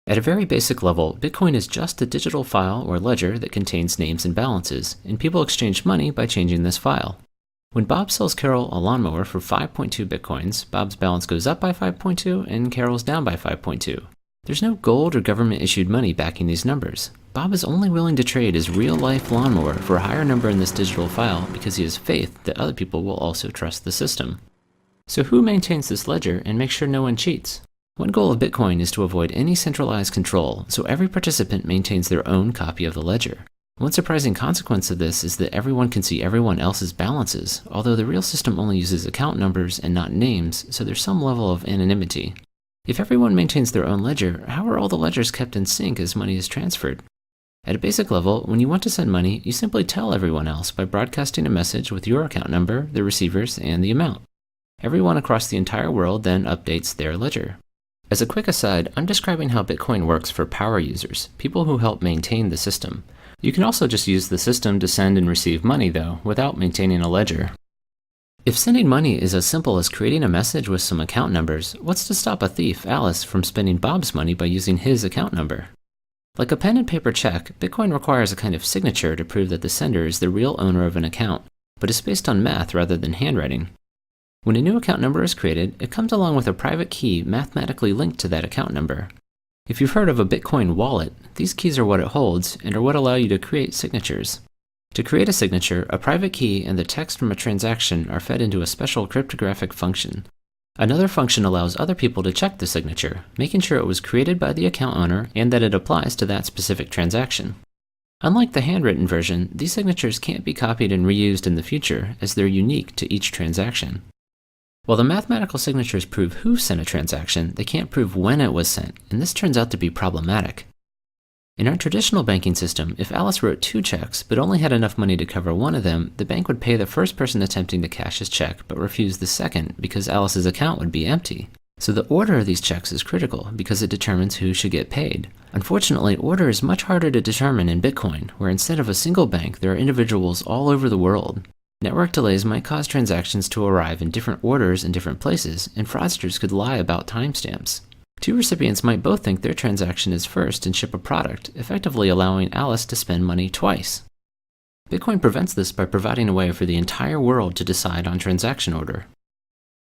At a very basic level, Bitcoin is just a digital file or ledger that contains names and balances, and people exchange money by changing this file. When Bob sells Carol a lawnmower for 5.2 Bitcoins, Bob's balance goes up by 5.2 and Carol's down by 5.2. There's no gold or government-issued money backing these numbers. Bob is only willing to trade his real-life lawnmower for a higher number in this digital file because he has faith that other people will also trust the system. So who maintains this ledger and makes sure no one cheats? One goal of Bitcoin is to avoid any centralized control, so every participant maintains their own copy of the ledger. One surprising consequence of this is that everyone can see everyone else's balances, although the real system only uses account numbers and not names, so there's some level of anonymity. If everyone maintains their own ledger, how are all the ledgers kept in sync as money is transferred? At a basic level, when you want to send money, you simply tell everyone else by broadcasting a message with your account number, the receivers, and the amount. Everyone across the entire world then updates their ledger. As a quick aside, I'm describing how Bitcoin works for power users, people who help maintain the system. You can also just use the system to send and receive money, though, without maintaining a ledger. If sending money is as simple as creating a message with some account numbers, what's to stop a thief, Alice, from spending Bob's money by using his account number? Like a pen and paper check, Bitcoin requires a kind of signature to prove that the sender is the real owner of an account, but is based on math rather than handwriting. When a new account number is created, it comes along with a private key mathematically linked to that account number. If you've heard of a Bitcoin wallet, these keys are what it holds and are what allow you to create signatures. To create a signature, a private key and the text from a transaction are fed into a special cryptographic function. Another function allows other people to check the signature, making sure it was created by the account owner and that it applies to that specific transaction. Unlike the handwritten version, these signatures can't be copied and reused in the future, as they're unique to each transaction. While the mathematical signatures prove who sent a transaction, they can't prove when it was sent, and this turns out to be problematic. In our traditional banking system, if Alice wrote 2 checks but only had enough money to cover one of them, the bank would pay the first person attempting to cash his check but refuse the second because Alice's account would be empty. So the order of these checks is critical because it determines who should get paid. Unfortunately, order is much harder to determine in Bitcoin, where instead of a single bank, there are individuals all over the world. Network delays might cause transactions to arrive in different orders in different places, and fraudsters could lie about timestamps. 2 recipients might both think their transaction is first and ship a product, effectively allowing Alice to spend money twice. Bitcoin prevents this by providing a way for the entire world to decide on transaction order.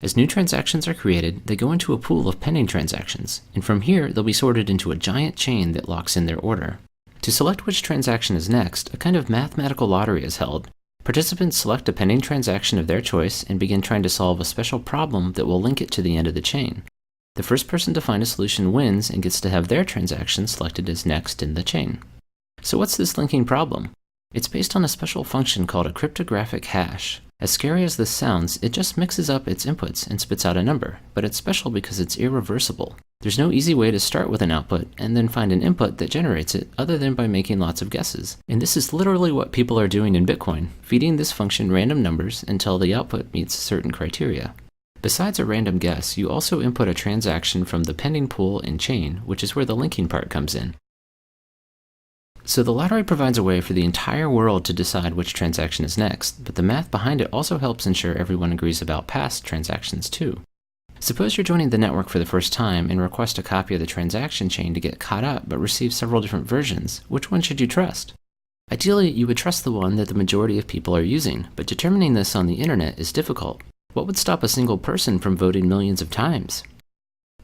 As new transactions are created, they go into a pool of pending transactions, and from here they'll be sorted into a giant chain that locks in their order. To select which transaction is next, a kind of mathematical lottery is held. Participants select a pending transaction of their choice and begin trying to solve a special problem that will link it to the end of the chain. The first person to find a solution wins and gets to have their transaction selected as next in the chain. So what's this linking problem? It's based on a special function called a cryptographic hash. As scary as this sounds, it just mixes up its inputs and spits out a number, but it's special because it's irreversible. There's no easy way to start with an output and then find an input that generates it other than by making lots of guesses. And this is literally what people are doing in Bitcoin, feeding this function random numbers until the output meets certain criteria. Besides a random guess, you also input a transaction from the pending pool and chain, which is where the linking part comes in. So the lottery provides a way for the entire world to decide which transaction is next, but the math behind it also helps ensure everyone agrees about past transactions too. Suppose you're joining the network for the first time and request a copy of the transaction chain to get caught up but receive several different versions. Which one should you trust? Ideally, you would trust the one that the majority of people are using, but determining this on the internet is difficult. What would stop a single person from voting millions of times?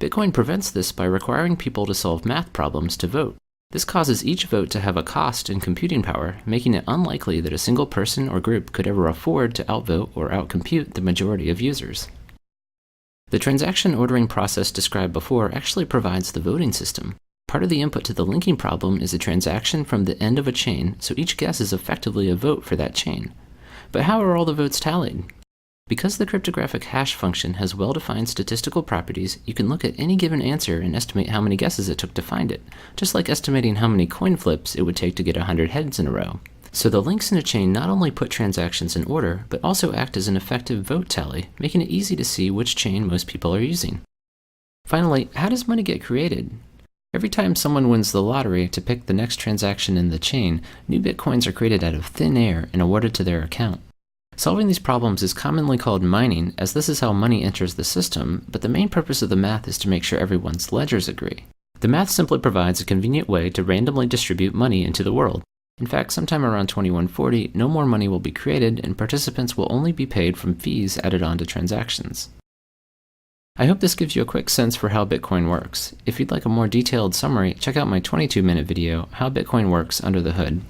Bitcoin prevents this by requiring people to solve math problems to vote. This causes each vote to have a cost in computing power, making it unlikely that a single person or group could ever afford to outvote or outcompute the majority of users. The transaction ordering process described before actually provides the voting system. Part of the input to the linking problem is a transaction from the end of a chain, so each guess is effectively a vote for that chain. But how are all the votes tallied? Because the cryptographic hash function has well-defined statistical properties, you can look at any given answer and estimate how many guesses it took to find it, just like estimating how many coin flips it would take to get 100 heads in a row. So the links in a chain not only put transactions in order, but also act as an effective vote tally, making it easy to see which chain most people are using. Finally, how does money get created? Every time someone wins the lottery to pick the next transaction in the chain, new bitcoins are created out of thin air and awarded to their account. Solving these problems is commonly called mining, as this is how money enters the system, but the main purpose of the math is to make sure everyone's ledgers agree. The math simply provides a convenient way to randomly distribute money into the world. In fact, sometime around 2140, no more money will be created and participants will only be paid from fees added onto transactions. I hope this gives you a quick sense for how Bitcoin works. If you'd like a more detailed summary, check out my 22-minute video, How Bitcoin Works Under the Hood.